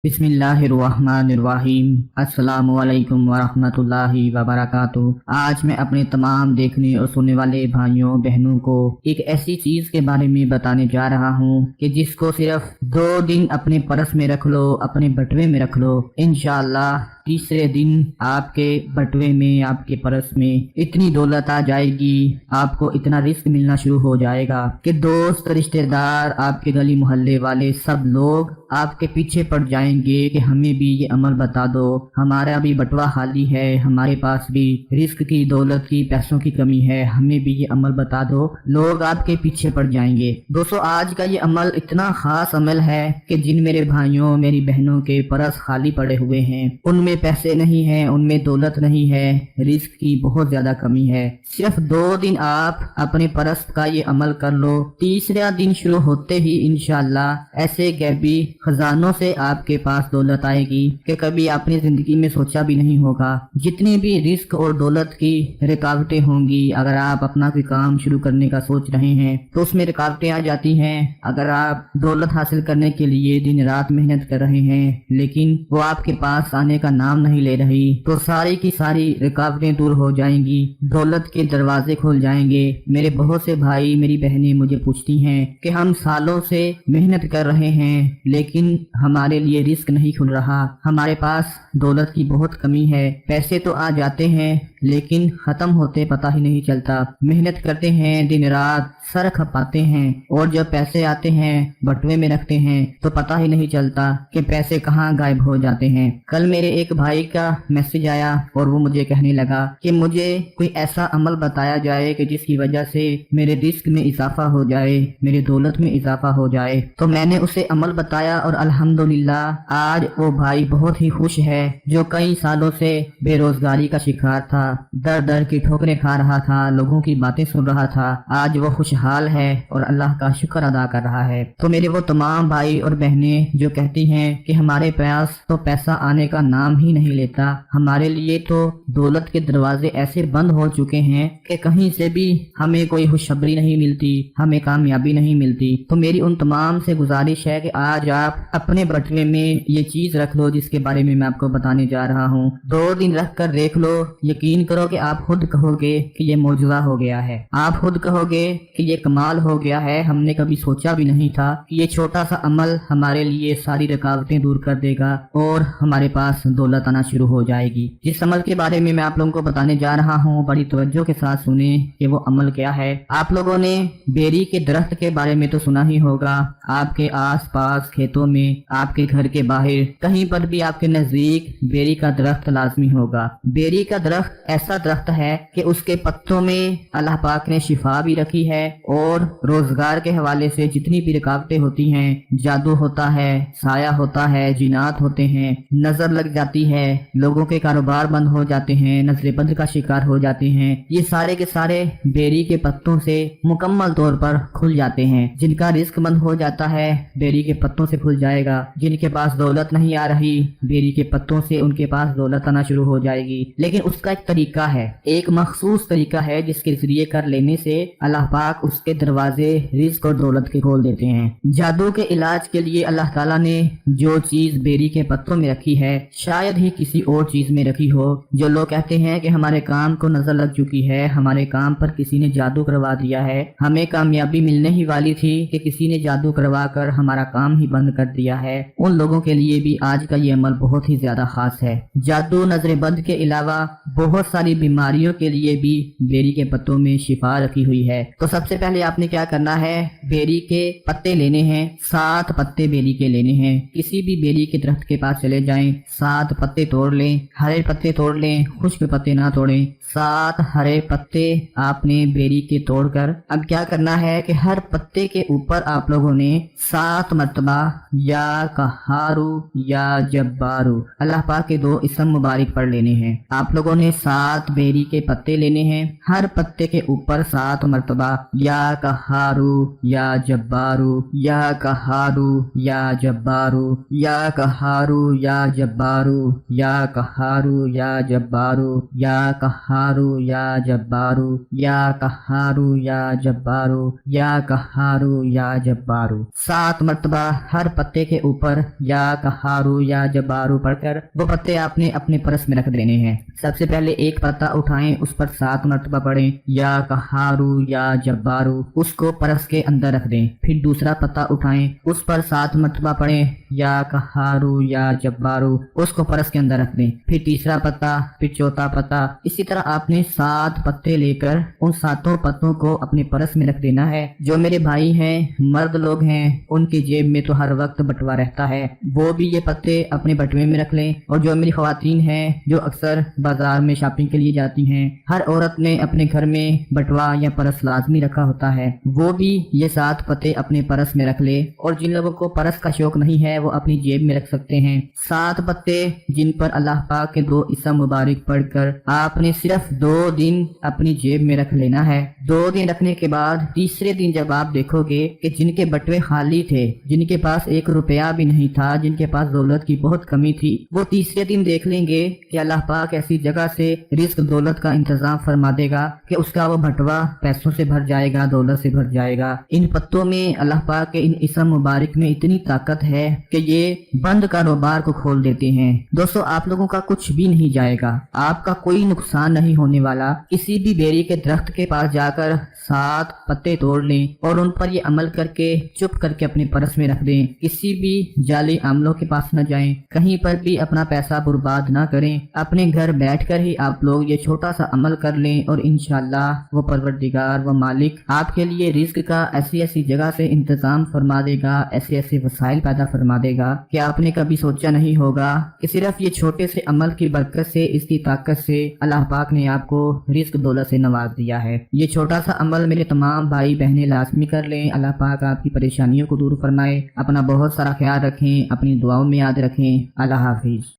बिस्मिल्लाहिर्रहमानिर्रहीम। अस्सलामु अलैकुम वरहमतुल्लाहि वबरकातुहू। आज मैं अपने तमाम देखने और सुनने वाले भाइयों बहनों को एक ऐसी चीज के बारे में बताने जा रहा हूँ कि जिसको सिर्फ 2 दिन अपने पर्स में रख लो, अपने बटुए में रख लो, इंशाअल्लाह तीसरे दिन आपके बटुए में, आपके पर्स में इतनी दौलत आ जाएगी, आपको इतना रिस्क मिलना शुरू हो जाएगा कि दोस्त, रिश्तेदार, आपके गली मोहल्ले वाले सब लोग आपके पीछे पड़ जाएंगे कि हमें भी ये अमल बता दो, हमारा भी बटुआ खाली है, हमारे पास भी रिस्क की, दौलत की, पैसों की कमी है, हमें भी ये अमल बता दो। लोग आपके पीछे पड़ जाएंगे। दोस्तों, आज का ये अमल इतना खास अमल है कि जिन मेरे भाइयों, मेरी बहनों के पर्स खाली पड़े हुए हैं, उनमें पैसे नहीं है, उनमें दौलत नहीं है, रिस्क की बहुत ज्यादा कमी है, सिर्फ 2 दिन आप अपने पर्स का ये अमल कर लो। तीसरा दिन शुरू होते ही इंशाअल्लाह ऐसे गैबी खजानों से आपके पास दौलत आएगी कि कभी आपने जिंदगी में सोचा भी नहीं होगा। जितनी भी रिस्क और दौलत की रुकावटें होंगी, अगर आप अपना कोई काम शुरू करने का सोच रहे हैं तो उसमें रुकावटें आ जाती हैं। अगर आप दौलत हासिल करने के लिए दिन रात मेहनत कर रहे हैं लेकिन वो आपके पास आने का नाम नहीं ले रही, तो सारी की सारी रुकावटें दूर हो जाएंगी, दौलत के दरवाजे खुल जाएंगे। मेरे बहुत से भाई, मेरी बहनें मुझे पूछती हैं कि हम सालों से मेहनत कर रहे हैं लेकिन हमारे लिए रिस्क नहीं खुल रहा, हमारे पास दौलत की बहुत कमी है, पैसे तो आ जाते हैं लेकिन खत्म होते पता ही नहीं चलता, मेहनत करते हैं, दिन रात सर खपाते हैं और जब पैसे आते हैं बटुए में रखते हैं तो पता ही नहीं चलता कि पैसे कहाँ गायब हो जाते हैं। कल मेरे एक भाई का मैसेज आया और वो मुझे कहने लगा कि मुझे कोई ऐसा अमल बताया जाए कि जिसकी वजह से मेरे रिस्क में इजाफा हो जाए, मेरी दौलत में इजाफा हो जाए। तो मैंने उसे अमल बताया और अल्हम्दुलिल्लाह आज वो भाई बहुत ही खुश है, जो कई सालों से बेरोजगारी का शिकार था, दर दर की ठोकरें खा रहा था, लोगों की बातें सुन रहा था, आज वो खुशहाल है और अल्लाह का शुक्र अदा कर रहा है। तो मेरे वो तमाम भाई और बहनें जो कहती हैं कि हमारे पास तो पैसा आने का नाम ही नहीं लेता, हमारे लिए तो दौलत के दरवाजे ऐसे बंद हो चुके हैं कि कहीं से भी हमें कोई खुशखबरी नहीं मिलती, हमें कामयाबी नहीं मिलती, तो मेरी उन तमाम से गुजारिश है कि आज आप अपने बटुए में ये चीज रख लो जिसके बारे में मैं आपको बताने जा रहा हूँ। 2 दिन रख कर देख लो, यकीन करो कि आप खुद कहोगे कि ये मौजूदा हो गया है, आप खुद कहोगे कि ये कमाल हो गया है, हमने कभी सोचा भी नहीं था कि ये छोटा सा अमल हमारे लिए सारी रुकावटें दूर कर देगा और हमारे पास दौलत आना शुरू हो जाएगी। जिस अमल के बारे में मैं आप लोगों को बताने जा रहा हूँ, बड़ी तवज्जो के साथ सुने कि वो अमल क्या है। आप लोगों ने बेरी के दरख्त के बारे में तो सुना ही होगा, आपके आस पास खेतों में, आपके घर के बाहर, कहीं पर भी आपके नजदीक बेरी का दरख्त लाजमी होगा। बेरी का दरख्त ऐसा दरख्त है कि उसके पत्तों में अल्लाह पाक ने शिफा भी रखी है और रोजगार के हवाले से जितनी भी रुकावटें होती हैं, जादू होता है, साया होता है, जिनात होते हैं, नजर लग जाती है, लोगों के कारोबार बंद हो जाते हैं, नजरेबंद का शिकार हो जाते हैं, ये सारे के सारे बेरी के पत्तों से मुकम्मल तौर पर खुल जाते हैं। जिनका रिस्क बंद हो जाता है बेरी के पत्तों से खुल जाएगा, जिनके पास दौलत नहीं आ रही बेरी के पत्तों से उनके पास दौलत आना शुरू हो जाएगी। लेकिन उसका एक तरीका है, एक मखसूस तरीका है जिसके जरिए कर लेने से अल्लाह पाक उसके दरवाजे रिस्क और दौलत के खोल देते हैं। जादू के इलाज के लिए अल्लाह ताला ने जो चीज बेरी के पत्तों में रखी है शायद ही किसी और चीज में रखी हो। जो लोग कहते हैं कि हमारे काम को नजर लग चुकी है, हमारे काम पर किसी ने जादू करवा दिया है, हमें कामयाबी मिलने ही वाली थी कि किसी ने जादू करवा कर हमारा काम ही बंद कर दिया है, उन लोगों के लिए भी आज का ये अमल बहुत ही ज्यादा खास है। जादू, नजरेबंद के अलावा बहुत सारी बीमारियों के लिए भी बेरी के पत्तों में शिफा रखी हुई है। तो सबसे पहले आपने क्या करना है, बेरी के पत्ते लेने हैं, 7 पत्ते बेरी के लेने हैं। किसी भी बेरी के दरख्त के पास चले जाएं, 7 पत्ते तोड़ लें, हरे पत्ते तोड़ लें, खुश्क पत्ते ना तोड़ें। 7 हरे पत्ते आपने बेरी के तोड़कर अब क्या करना है कि हर पत्ते के ऊपर आप लोगों ने 7 मरतबा या कहारू या जब्बारू, अल्लाह पाक के 2 इस्म मुबारक पढ़ लेने हैं। आप लोगों نے 7 بیری کے پتے لینے ہیں، ہر پتے کے اوپر 7 مرتبہ یا قہارو یا جبارو یا قہارو یا جبارو یا قہارو یا جبارو یا قہارو یا جبارو یا قہارو یا جبارو یا قہارو یا جبارو یا قہارو یا جبارو 7 مرتبہ ہر پتے کے اوپر یا قہارو یا جبارو پڑھ کر وہ پتے آپ نے اپنے پرس میں رکھ دینے ہیں۔ سب سے پہلے ایک پتا اٹھائیں، اس پر 7 مرتبہ پڑھیں یا قہارو یا جبارو، اس کو پرس کے اندر رکھ دیں۔ پھر دوسرا پتا اٹھائیں، اس پر 7 مرتبہ پڑھیں یا قہارو یا جبارو، اس کو پرس کے اندر رکھ دیں۔ پھر تیسرا پتا، پھر چوتھا پتا، اسی طرح آپ نے 7 پتے لے کر ان 7 پتوں کو اپنے پرس میں رکھ دینا ہے۔ جو میرے بھائی ہیں، مرد لوگ ہیں، ان کی جیب میں تو ہر وقت بٹوا رہتا ہے، وہ بھی یہ پتے اپنے بٹوے میں رکھ لیں۔ اور جو میری خواتین ہیں جو اکثر بازار میں شاپنگ کے لیے جاتی ہیں، ہر عورت نے اپنے گھر میں بٹوا یا پرس لازمی رکھا ہوتا ہے، وہ بھی یہ 7 پتے اپنے پرس میں رکھ لے۔ اور جن لوگوں کو پرس کا شوق نہیں ہے وہ اپنی جیب میں رکھ سکتے ہیں۔ 7 پتے جن پر اللہ پاک کے 2 اسم مبارک پڑھ کر آپ نے صرف 2 دن اپنی جیب میں رکھ لینا ہے۔ 2 دن رکھنے کے بعد تیسرے دن جب آپ دیکھو گے کہ جن کے بٹوے خالی تھے، جن کے پاس 1 روپیہ بھی نہیں تھا، جن کے پاس دولت کی بہت کمی تھی، وہ تیسرے دن دیکھ لیں گے کہ اللہ پاک ایسی جگہ سے رزق دولت کا انتظام فرما دے گا کہ اس کا وہ بٹوا پیسوں سے بھر جائے گا، دولت سے بھر جائے گا۔ ان پتوں میں اللہ پاک کے ان اسم مبارک میں اتنی طاقت ہے کہ یہ بند کاروبار کو کھول دیتے ہیں۔ دوستو، آپ لوگوں کا کچھ بھی نہیں جائے گا، آپ کا کوئی نقصان نہیں ہونے والا۔ کسی بھی بیری کے درخت کے پاس جا کر 7 پتے توڑ لیں اور ان پر یہ عمل کر کے چپ کر کے اپنے پرس میں رکھ دیں۔ کسی بھی جعلی عاملوں کے پاس نہ جائیں، کہیں پر بھی اپنا پیسہ برباد نہ کریں۔ اپنے گھر بیٹھ کر ہی آپ لوگ یہ چھوٹا سا عمل کر لیں اور انشاءاللہ وہ پروردگار و مالک آپ کے لیے رزق کا ایسی ایسی جگہ سے انتظام فرما دے گا، ایسے ایسے وسائل پیدا فرما دے گا کہ آپ نے کبھی سوچا نہیں ہوگا کہ صرف یہ چھوٹے سے عمل کی برکت سے، اس کی طاقت سے اللہ پاک نے آپ کو رزق دولت سے نواز دیا ہے۔ یہ چھوٹا سا عمل میرے تمام بھائی بہنیں لازمی کر لیں۔ اللہ پاک آپ کی پریشانیوں کو دور فرمائے۔ اپنا بہت سارا خیال رکھیں، اپنی دعاؤں میں یاد رکھیں۔ اللہ حافظ۔